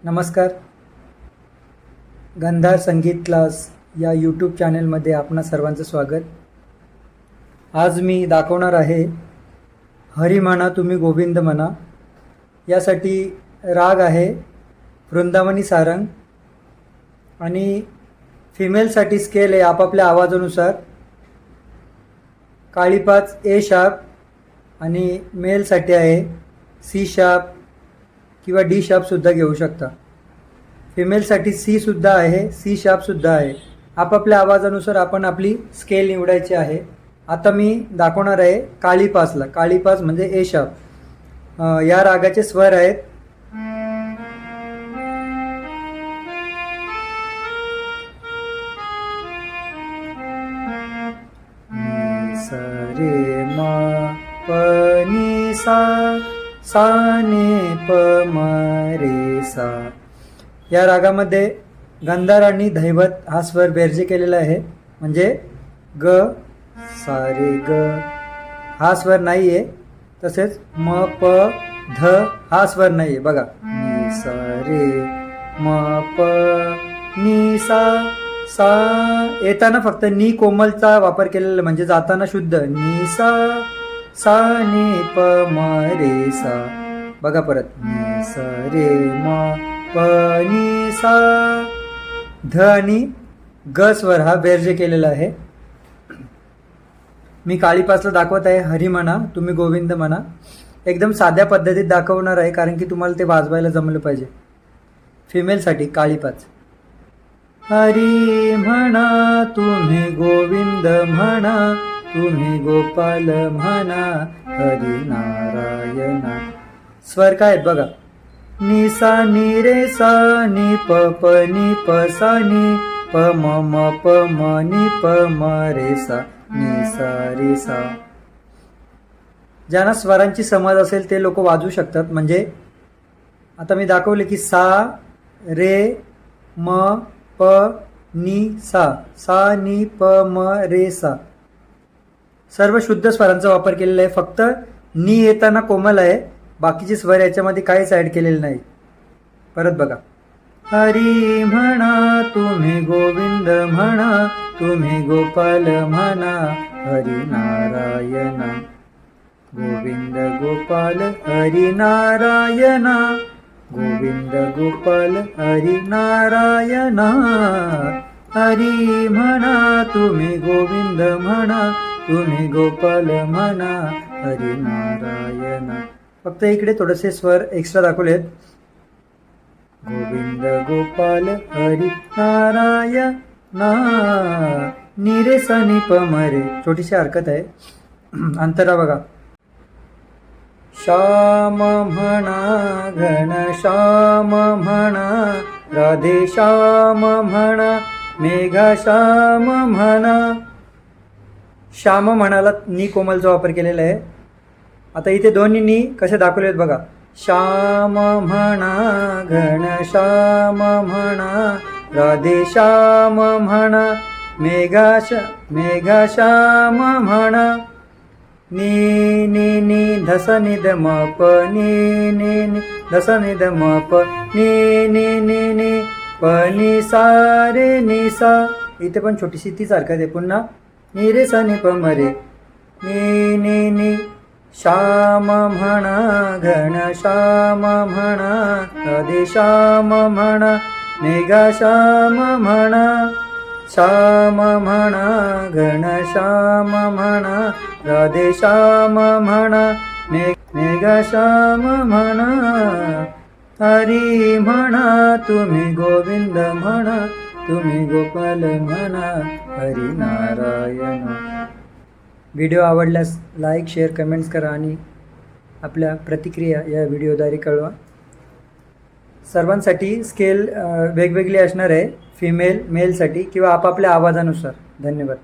नमस्कार. गंधार संगीत क्लास या यूट्यूब चॅनलमध्ये आपणा सर्वांचं स्वागत. आज मी दाखवणार आहे हरी म्हणा तुम्ही गोविंद म्हणा. यासाठी राग आहे वृंदावनी सारंग आणि फिमेलसाठी स्केल आहे आपापल्या आवाजानुसार काळी 5 ए शार्प आणि मेलसाठी आहे सी शार्प किंवा डी शार्पसुद्धा घेऊ शकता. फिमेलसाठी सी सुद्धा आहे, सी शार्पसुद्धा आहे. आपापल्या आवाजानुसार आपण आपली स्केल निवडायची आहे. आता मी दाखवणार आहे काळी 5ला. काळी 5 म्हणजे ए शार्प. या रागाचे स्वर आहेत सा रे मा प नी सा सा ने प म रे सा. या रागामध्ये गंधार आणि धैवत हा स्वर बेरजे केलेला आहे. म्हणजे ग सा रे ग हा स्वर नाही आहे. तसेच म प ध हा स्वर नाही आहे. बघा नी सा रे म प नी सा सा. येताना फक्त नी कोमलचा वापर केलेला म्हणजे जाताना शुद्ध नी सा सा नी प म रे सा. बघा परत नी सा रे म प नी सा. ध आणि ग स्वर हा बेरजे केलेला आहे. मी काळी 5ला दाखवत आहे हरी म्हणा तुम्ही गोविंद म्हणा. एकदम साध्या पद्धतीत दाखवणार आहे कारण की तुम्हाला ते वाजवायला जमलं पाहिजे. फिमेलसाठी काळी 5 हरी म्हणा तुम्ही गोविंद म्हणा तुम्ही गोपाल म्हणा हरी नारायणा. स्वर काय आहेत बघा नी सा नी रे सा नी प प नी प सा नी प म म प म नी प म रे सा नी सा रे सा. ज्यांना स्वरांची समज असेल ते लोक वाजवू शकतात. म्हणजे आता मी दाखवले की सा रे म प नी सा सा नी प म रे सा. सर्व शुद्ध स्वरांचा वापर केलेला आहे. फक्त नी येताना कोमल आहे. बाकीचे स्वर याच्यामध्ये काहीच ॲड केलेले नाही. परत बघा हरी म्हणा तुम्ही गोविंद म्हणा तुम्ही गोपाल म्हणा हरी नारायणा गोविंद गोपाल हरी नारायणा गोविंद गोपाल हरी नारायणा. हरी म्हणा तुम्ही गोविंद म्हणा तुम्ही गोपाल म्हणा हरी नारायणा. फक्त इकडे थोडेसे स्वर एक्स्ट्रा दाखवलेत. गोविंद गोपाल हरी नारायणा नी रे सा नी प म रे. छोटीशी हरकत आहे. अंतरा बघा श्याम म्हणा घन श्याम म्हणा राधे श्याम म्हणा मेघा श्याम म्हणा. श्याम म्हणाला नी कोमलचा वापर केलेला आहे. आता इथे दोन्ही नी कसे दाखवले आहेत बघा श्याम म्हणा घन श्याम म्हणा राधे श्याम म्हणा मेघा श्याम म्हणा. नी नी नी धस नि द म प नी नी नी धस नि द म प नी नी नी नी प नी सा रे नी सा. इथे पण छोटीशी तीच हरकत आहे. पुन्हा नी रे सा नी प म रे नी नी नी. श्याम म्हणा घन श्याम म्हणा राधे श्याम म्हणा मेघा श्याम म्हणा. श्याम म्हणा घन श्याम म्हणा राधे श्याम म्हणा मेघा श्याम म्हणा. हरी म्हणा तुम्ही गोविंद म्हणा तुम्ही गोपाल म्हणा हरी नारायणा. व्हिडिओ आवडल्यास लाईक शेअर कमेंट्स करा आणि आपल्या प्रतिक्रिया या व्हिडिओद्वारे कळवा. सर्वांसाठी स्केल वेगवेगळी असणार आहे. फिमेल मेलसाठी किंवा आपापल्या आवाजानुसार. धन्यवाद.